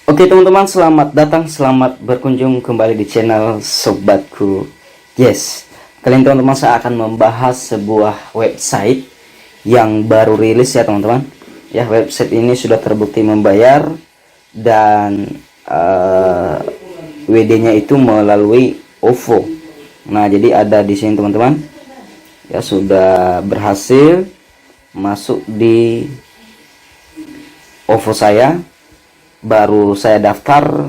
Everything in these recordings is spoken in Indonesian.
Oke teman-teman, selamat datang, selamat berkunjung kembali di channel Sobatku. Yes, kali ini teman-teman saya akan membahas sebuah website yang baru rilis ya teman-teman. Ya, website ini sudah terbukti membayar dan WD-nya itu melalui OVO. Nah, jadi ada di sini teman-teman. Ya, sudah berhasil masuk di OVO saya. Baru saya daftar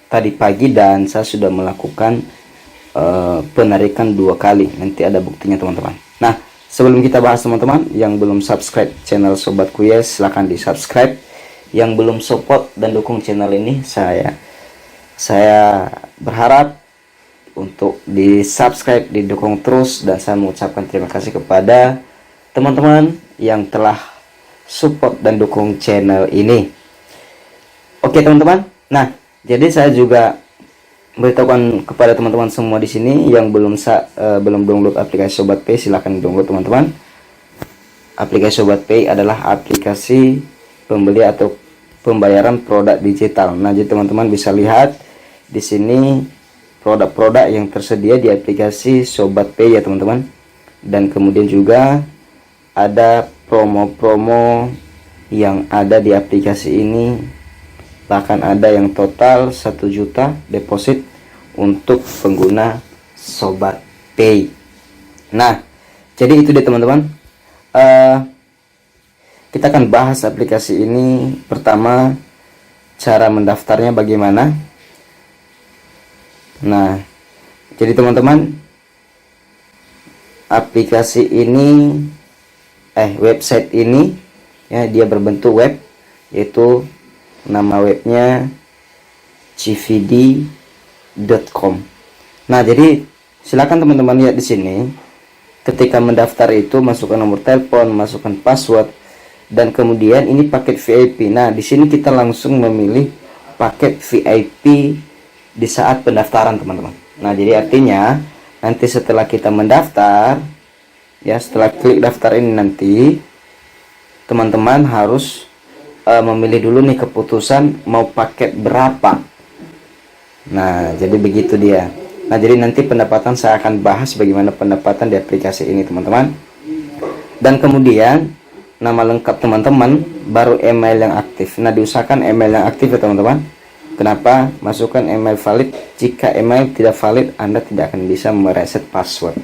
tadi pagi dan saya sudah melakukan penarikan 2 kali. Nanti ada buktinya teman-teman. Nah, sebelum kita bahas teman-teman, yang belum subscribe channel Sobatku Yes, silahkan di subscribe. Yang belum support dan dukung channel ini, saya berharap untuk di subscribe, didukung terus, dan saya mengucapkan terima kasih kepada teman-teman yang telah support dan dukung channel ini. Oke teman-teman, nah jadi saya juga beritahukan kepada teman-teman semua di sini yang belum download aplikasi Sobat Pay, silahkan download teman-teman. Aplikasi Sobat Pay adalah aplikasi pembeli atau pembayaran produk digital. Nah, jadi teman-teman bisa lihat di sini produk-produk yang tersedia di aplikasi Sobat Pay ya teman-teman. Dan kemudian juga ada promo-promo yang ada di aplikasi ini. Bahkan ada yang total 1 juta deposit untuk pengguna Sobat Pay. Nah, jadi itu dia teman-teman. Kita akan bahas aplikasi ini. Pertama, cara mendaftarnya bagaimana. Nah, jadi teman-teman, aplikasi ini website ini ya, dia berbentuk web, yaitu nama webnya cvd.com. Nah, jadi silakan teman-teman lihat di sini. Ketika mendaftar itu masukkan nomor telepon, masukkan password, dan kemudian ini paket VIP. Nah, di sini kita langsung memilih paket VIP di saat pendaftaran teman-teman. Nah, jadi artinya nanti setelah kita mendaftar ya, setelah klik daftar ini nanti teman-teman harus memilih dulu nih keputusan mau paket berapa. Nah, jadi begitu dia. Nah, jadi nanti pendapatan saya akan bahas bagaimana pendapatan di aplikasi ini teman-teman. Dan kemudian nama lengkap teman-teman, baru email yang aktif. Nah, diusahakan email yang aktif ya teman-teman. Kenapa? Masukkan email valid. Jika email tidak valid, Anda tidak akan bisa mereset password.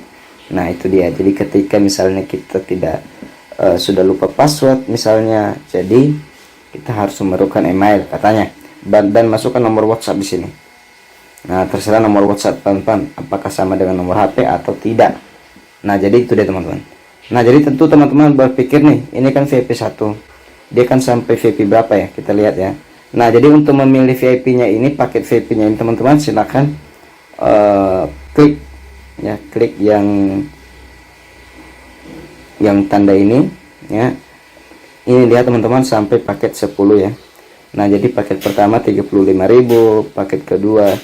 Nah, itu dia. Jadi ketika misalnya kita tidak sudah lupa password misalnya, jadi kita harus memerlukan email katanya, dan masukkan nomor WhatsApp di sini. Nah, terserah nomor WhatsApp teman-teman apakah sama dengan nomor HP atau tidak. Nah, jadi itu dia teman-teman. Nah, jadi tentu teman-teman berpikir nih, ini kan VIP 1, dia kan sampai VIP berapa ya, kita lihat ya. Nah, jadi untuk memilih VIP-nya ini, paket VIP-nya ini teman-teman, silakan klik ya, klik yang tanda ini ya. Ini lihat teman-teman, sampai paket 10 ya. Nah, jadi paket pertama 35.000, paket kedua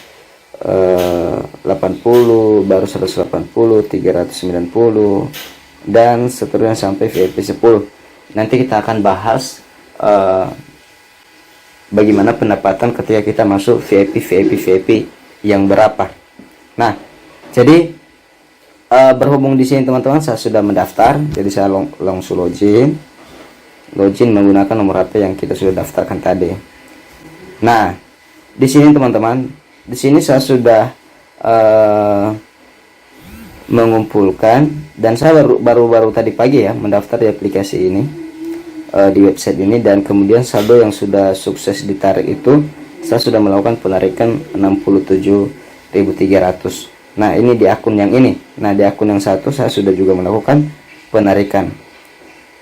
80, baru 180, 390, dan seterusnya sampai VIP 10. Nanti kita akan bahas bagaimana pendapatan ketika kita masuk VIP yang berapa. Nah, jadi berhubung di sini teman-teman saya sudah mendaftar, jadi saya langsung login menggunakan nomor HP yang kita sudah daftarkan tadi. Nah, di sini teman-teman, di sini saya sudah mengumpulkan, dan saya baru tadi pagi ya mendaftar di aplikasi ini, di website ini, dan kemudian saldo yang sudah sukses ditarik itu saya sudah melakukan penarikan 67.300. Nah, ini di akun yang ini. Nah, di akun yang satu saya sudah juga melakukan penarikan.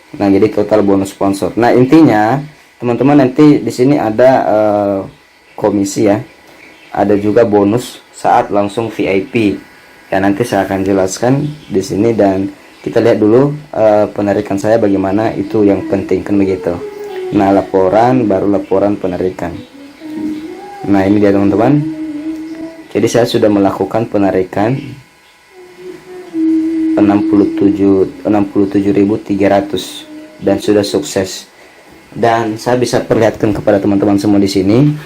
Nah, jadi total bonus sponsor. Nah, intinya teman-teman, nanti di sini ada komisi ya. Ada juga bonus saat langsung VIP. Ya, nanti saya akan jelaskan di sini, dan kita lihat dulu penarikan saya bagaimana, itu yang penting kan begitu. Nah, laporan, baru laporan penarikan. Nah, ini dia teman-teman. Jadi saya sudah melakukan penarikan 67.300 dan sudah sukses. Dan saya bisa perlihatkan kepada teman-teman semua di sini.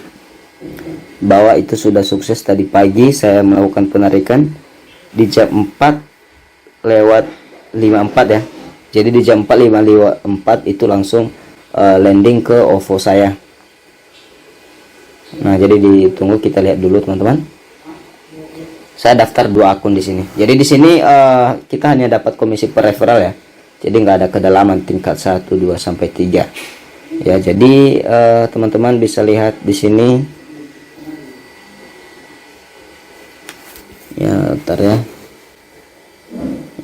bahwa itu sudah sukses. Tadi pagi saya melakukan penarikan di jam 4:54 ya. Jadi di jam 4:54 itu langsung landing ke OVO saya. Nah, jadi ditunggu, kita lihat dulu teman-teman. Saya daftar 2 akun di sini. Jadi di sini kita hanya dapat komisi per referral ya. Jadi nggak ada kedalaman tingkat 1, 2 sampai 3. Ya, jadi teman-teman bisa lihat di sini. Ya, ntar ya.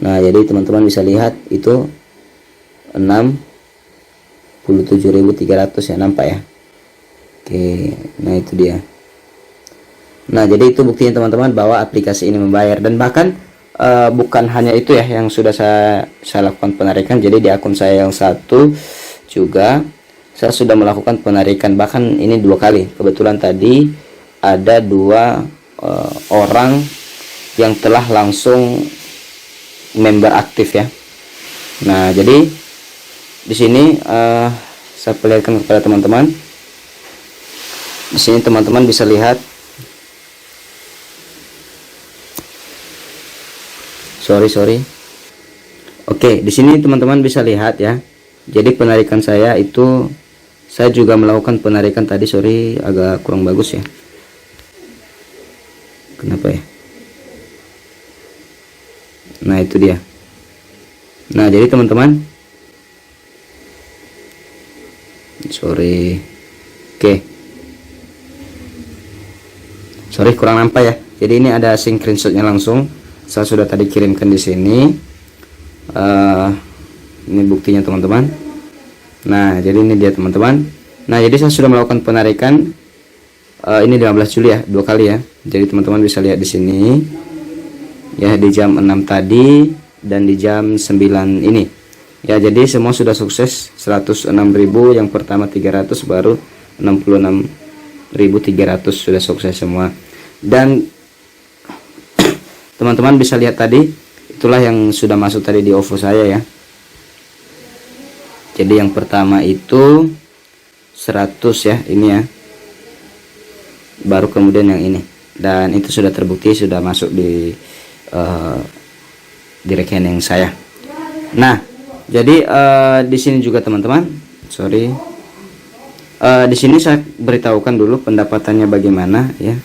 Nah, jadi teman-teman bisa lihat itu 67.300 ya, nampak ya. Oke, nah itu dia. Nah, jadi itu buktinya teman-teman bahwa aplikasi ini membayar. Dan bahkan bukan hanya itu ya yang sudah saya lakukan penarikan. Jadi di akun saya yang satu juga saya sudah melakukan penarikan, bahkan ini 2 kali. Kebetulan tadi ada 2 orang yang telah langsung member aktif ya. Nah, jadi di sini saya perlihatkan kepada teman-teman. Di sini teman-teman bisa lihat. Sorry. Oke, di sini teman-teman bisa lihat ya. Jadi penarikan saya itu, saya juga melakukan penarikan tadi. Sorry, agak kurang bagus ya. Kenapa ya? Nah, itu dia. Nah, jadi teman-teman, sorry. Oke. Sorry, kurang nampak ya. Jadi ini ada screenshotnya langsung. Saya sudah tadi kirimkan di sini. Ini buktinya teman-teman. Nah, jadi ini dia teman-teman. Nah, jadi saya sudah melakukan penarikan. Ini 15 Juli ya, 2 kali ya. Jadi teman-teman bisa lihat di sini. Ya, di jam 6 tadi dan di jam 9 ini. Ya, jadi semua sudah sukses. 106.000 yang pertama 300, baru 66.300 sudah sukses semua. Dan teman-teman bisa lihat tadi, itulah yang sudah masuk tadi di OVO saya ya. Jadi yang pertama itu 100 ya, ini ya. Baru kemudian yang ini. Dan itu sudah terbukti, sudah masuk di rekening saya. Nah, jadi di sini juga teman-teman, sorry. Di sini saya beritahukan dulu pendapatannya bagaimana ya.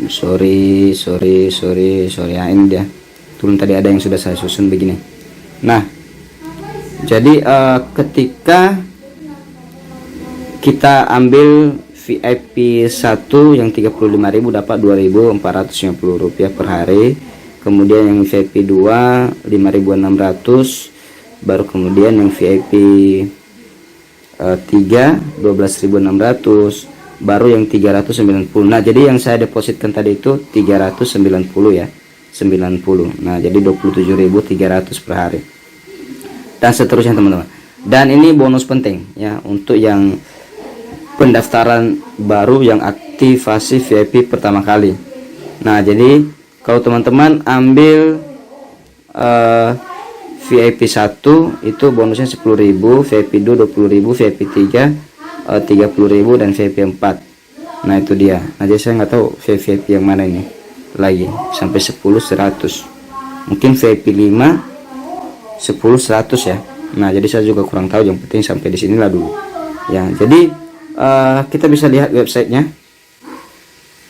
Sorry ya, ini dia. Turun tadi ada yang sudah saya susun begini. Nah, jadi ketika kita ambil VIP 1 yang 35.000 dapat 2.450 rupiah per hari. Kemudian yang VIP 2 5.600, baru kemudian yang VIP 3 12.600, baru yang 390. Nah, jadi yang saya depositkan tadi itu 390 ya, 90. Nah, jadi 27.300 per hari. Dan seterusnya teman-teman. Dan ini bonus penting ya untuk yang pendaftaran baru yang aktivasi VIP pertama kali. Nah, jadi kalau teman-teman ambil VIP 1 itu bonusnya 10.000, VIP 2 20.000, VIP 3 30.000 dan VIP 4. Nah, itu dia. Nah, jadi saya nggak tahu VIP yang mana ini lagi sampai 10 100. Mungkin VIP 5 10 100 ya. Nah, jadi saya juga kurang tahu, yang penting sampai di sinilah dulu. Ya, jadi kita bisa lihat websitenya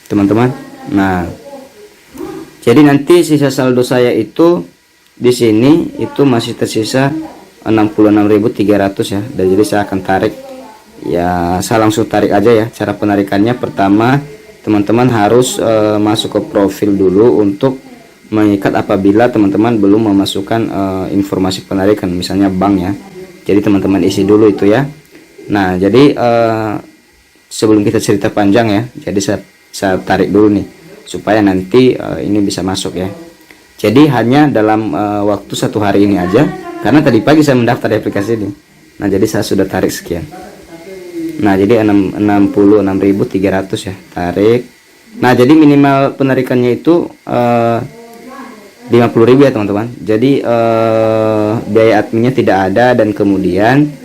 teman-teman. Nah, jadi nanti sisa saldo saya itu di sini itu masih tersisa 66.300 ya. Dan jadi saya akan tarik ya, saya langsung tarik aja ya. Cara penarikannya, pertama teman-teman harus masuk ke profil dulu untuk mengikat apabila teman-teman belum memasukkan informasi penarikan, misalnya bank ya. Jadi teman-teman isi dulu itu ya. Nah, jadi sebelum kita cerita panjang ya, jadi saya tarik dulu nih supaya nanti ini bisa masuk ya. Jadi hanya dalam waktu 1 hari ini aja, karena tadi pagi saya mendaftar di aplikasi ini. Nah, jadi saya sudah tarik sekian. Nah, jadi 66.300 ya tarik. Nah, jadi minimal penarikannya itu 50.000 ya teman-teman. Jadi biaya adminnya tidak ada, dan kemudian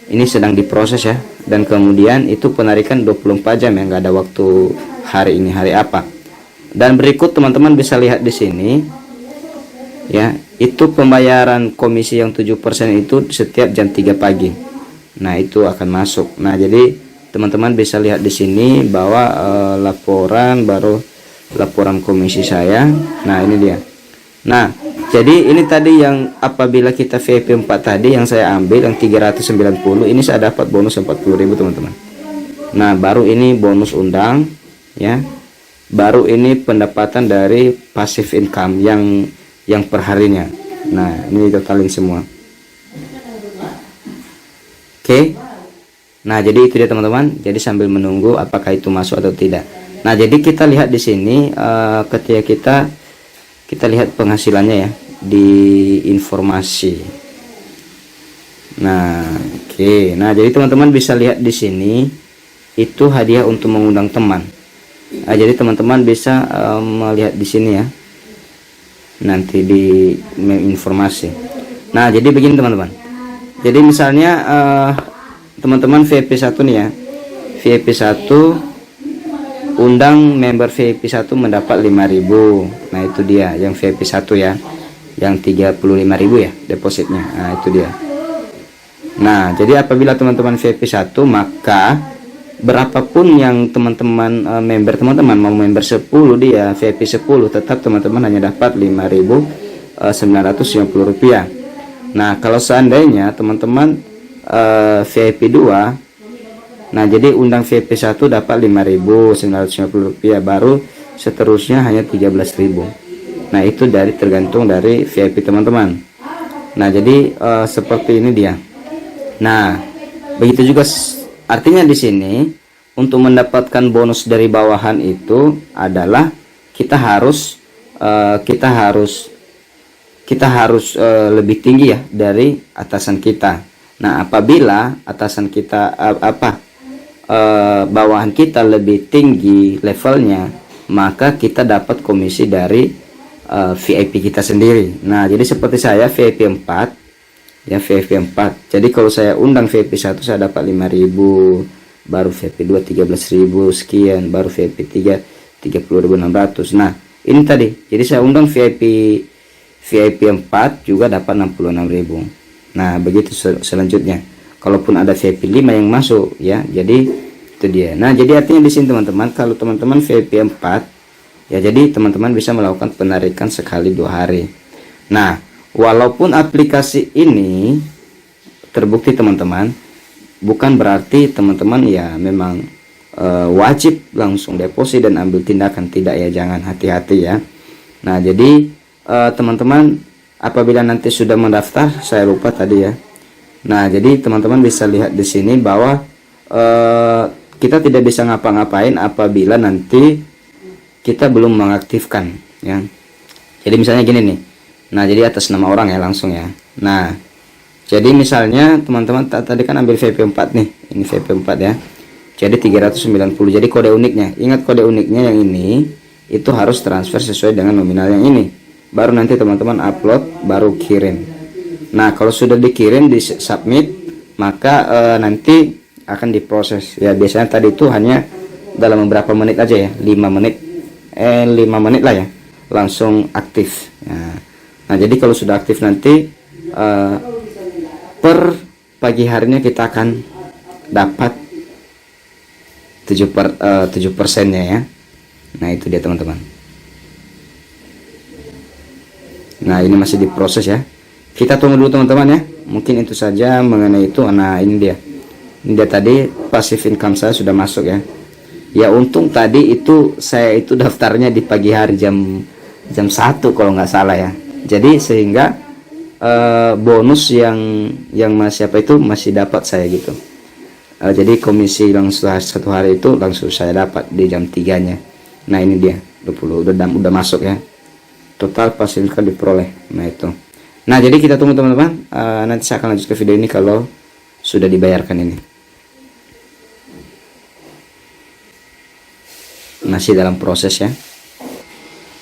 ini sedang diproses ya, dan kemudian itu penarikan 24 jam ya, nggak ada waktu hari ini hari apa. Dan berikut teman-teman bisa lihat di sini ya, itu pembayaran komisi yang 7% itu setiap jam 3 pagi. Nah, itu akan masuk. Nah, jadi teman-teman bisa lihat di sini bahwa laporan komisi saya. Nah, ini dia. Nah, jadi ini tadi yang apabila kita VIP 4 tadi yang saya ambil yang 390, ini saya dapat bonus 40.000 teman-teman. Nah, baru ini bonus undang ya. Baru ini pendapatan dari passive income yang perharinya. Nah, ini totalin semua. Oke. Nah, jadi itu dia teman-teman. Jadi sambil menunggu apakah itu masuk atau tidak. Nah, jadi kita lihat di sini ketika kita lihat penghasilannya ya di informasi. Nah, oke. Nah, jadi teman-teman bisa lihat di sini itu hadiah untuk mengundang teman. Nah, jadi teman-teman bisa melihat di sini ya. Nanti di informasi. Nah, jadi begini teman-teman. Jadi misalnya teman-teman VIP 1 nih ya. VIP 1 undang member VIP 1 mendapat 5.000. Nah, itu dia yang VIP 1 ya. Yang 35.000 ya depositnya. Nah, itu dia. Nah, jadi apabila teman-teman VIP 1, maka berapapun yang teman-teman member teman-teman mau member 10 dia VIP 10, tetap teman-teman hanya dapat 5.950 rupiah. Nah, kalau seandainya teman-teman VIP 2, nah jadi undang VIP 1 dapat 5.950 rupiah, baru seterusnya hanya 13.000. Nah, itu tergantung dari VIP teman-teman. Nah, jadi seperti ini dia. Nah, begitu juga artinya di sini untuk mendapatkan bonus dari bawahan itu adalah kita harus lebih tinggi ya dari atasan kita. Nah, apabila atasan kita bawahan kita lebih tinggi levelnya, maka kita dapat komisi dari VIP kita sendiri. Nah, jadi seperti saya VIP 4 ya, VIP 4. Jadi kalau saya undang VIP 1 saya dapat 5.000, baru VIP 2 13.000 sekian, baru VIP 3 30.600. Nah, ini tadi. Jadi saya undang VIP 4 juga dapat 66.000. Nah, begitu selanjutnya. Kalaupun ada VIP 5 yang masuk ya. Jadi itu dia. Nah, jadi artinya di sini teman-teman, kalau teman-teman VIP 4 ya, jadi teman-teman bisa melakukan penarikan sekali 2 hari. Nah, walaupun aplikasi ini terbukti teman-teman, bukan berarti teman-teman ya memang wajib langsung deposit dan ambil tindakan, tidak ya, jangan, hati-hati ya. Nah, jadi teman-teman apabila nanti sudah mendaftar, saya lupa tadi ya. Nah, jadi teman-teman bisa lihat di sini bahwa kita tidak bisa ngapa-ngapain apabila nanti kita belum mengaktifkan ya. Jadi misalnya gini nih. Nah, jadi atas nama orang ya langsung ya. Nah, jadi misalnya teman-teman tadi kan ambil VIP 4 nih. Ini VIP 4 ya. Jadi 390. Jadi kode uniknya. Ingat kode uniknya yang ini itu harus transfer sesuai dengan nominal yang ini. Baru nanti teman-teman upload, baru kirim. Nah, kalau sudah dikirim, di submit, maka nanti akan diproses. Ya, biasanya tadi itu hanya dalam beberapa menit aja ya. 5 menit lah ya. Langsung aktif. Nah, jadi kalau sudah aktif nanti per pagi harinya kita akan dapat 7%-nya ya. Nah, itu dia teman-teman. Nah, ini masih diproses ya. Kita tunggu dulu teman-teman ya. Mungkin itu saja mengenai itu. Nah, ini dia. Ini dia tadi passive income saya sudah masuk ya. Ya, untung tadi itu saya itu daftarnya di pagi hari jam 1 kalau nggak salah ya. Jadi sehingga bonus yang masih masih dapat saya gitu. Jadi komisi langsung 1 hari itu langsung saya dapat di jam 3-nya. Nah, ini dia 20 udah masuk ya. Total passive income diperoleh. Nah, itu. Nah, jadi kita tunggu teman-teman. Nanti saya akan lanjut ke video ini kalau sudah dibayarkan ini. Masih dalam proses ya.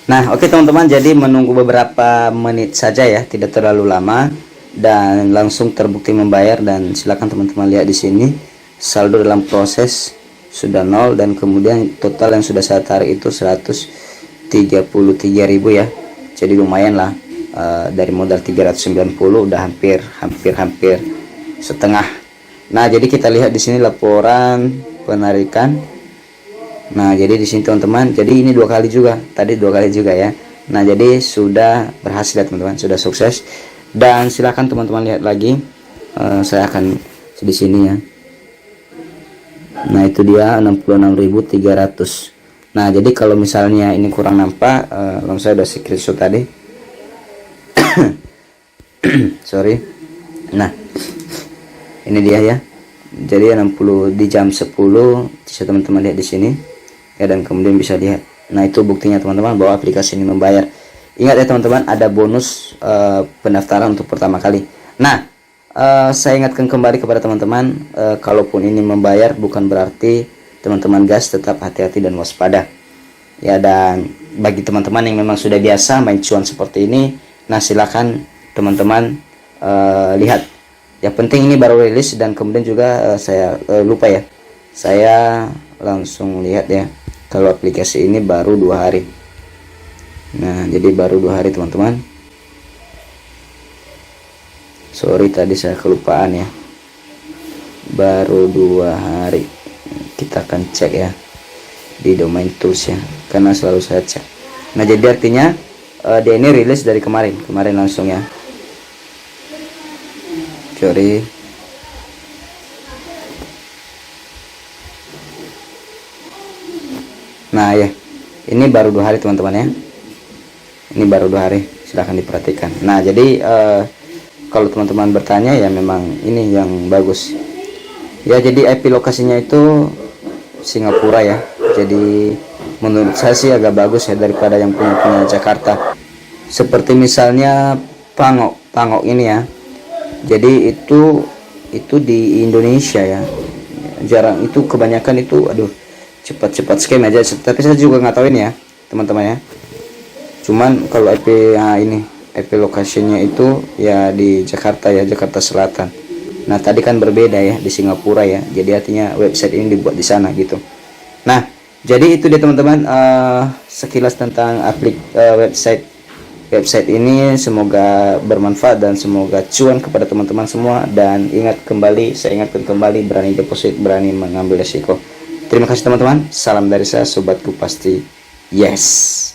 Nah, oke teman-teman, jadi menunggu beberapa menit saja ya, tidak terlalu lama. dan langsung terbukti membayar. Dan silakan teman-teman lihat di sini saldo dalam proses sudah 0, dan kemudian total yang sudah saya tarik itu 133.000 ya. Jadi lumayan lah, dari modal 390 udah hampir setengah. Nah, jadi kita lihat di sini laporan penarikan. Nah, jadi di sini teman-teman, jadi ini 2 kali juga, tadi 2 kali juga ya. Nah, jadi sudah berhasil ya teman-teman, sudah sukses. Dan silakan teman-teman lihat lagi, saya akan di sini ya. Nah, itu dia 66.300. Nah, jadi kalau misalnya ini kurang nampak, saya udah screenshot tadi. Sorry. Nah, ini dia ya. Jadi 60 di jam 10 bisa teman-teman lihat di sini ya, dan kemudian bisa lihat. Nah, itu buktinya teman-teman bahwa aplikasi ini membayar. Ingat ya teman-teman, ada bonus pendaftaran untuk pertama kali. Nah, saya ingatkan kembali kepada teman-teman, kalaupun ini membayar bukan berarti teman-teman gas, tetap hati-hati dan waspada ya. Dan bagi teman-teman yang memang sudah biasa main cuan seperti ini, nah silakan teman-teman lihat. Yang penting ini baru rilis, dan kemudian juga saya lupa ya, saya langsung lihat ya, kalau aplikasi ini baru 2 hari. Nah, jadi baru 2 hari teman-teman. Sorry tadi saya kelupaan ya, baru 2 hari. Kita akan cek ya di domain tools ya, karena selalu saya cek. Nah, jadi artinya dia ini rilis dari kemarin langsung ya. Sorry. Nah ya, ini baru 2 hari teman-teman ya, ini baru 2 hari, silahkan diperhatikan. Nah, jadi kalau teman-teman bertanya ya, memang ini yang bagus ya. Jadi IP lokasinya itu Singapura ya, jadi menurut saya sih agak bagus ya daripada yang punya Jakarta. Seperti misalnya Pangok ini ya, jadi itu di Indonesia ya, jarang, itu kebanyakan itu aduh cepat scam aja. Tapi saya juga nggak tahu ini ya teman-teman ya, cuman kalau IP ini IP lokasinya itu ya di Jakarta ya, Jakarta Selatan. Nah, tadi kan berbeda ya di Singapura ya, jadi artinya website ini dibuat di sana gitu. Nah, jadi itu dia teman-teman, sekilas tentang website ini. Semoga bermanfaat dan semoga cuan kepada teman-teman semua. Dan saya ingatkan kembali, berani deposit, berani mengambil resiko. Terima kasih teman-teman, salam dari saya, sobatku pasti yes.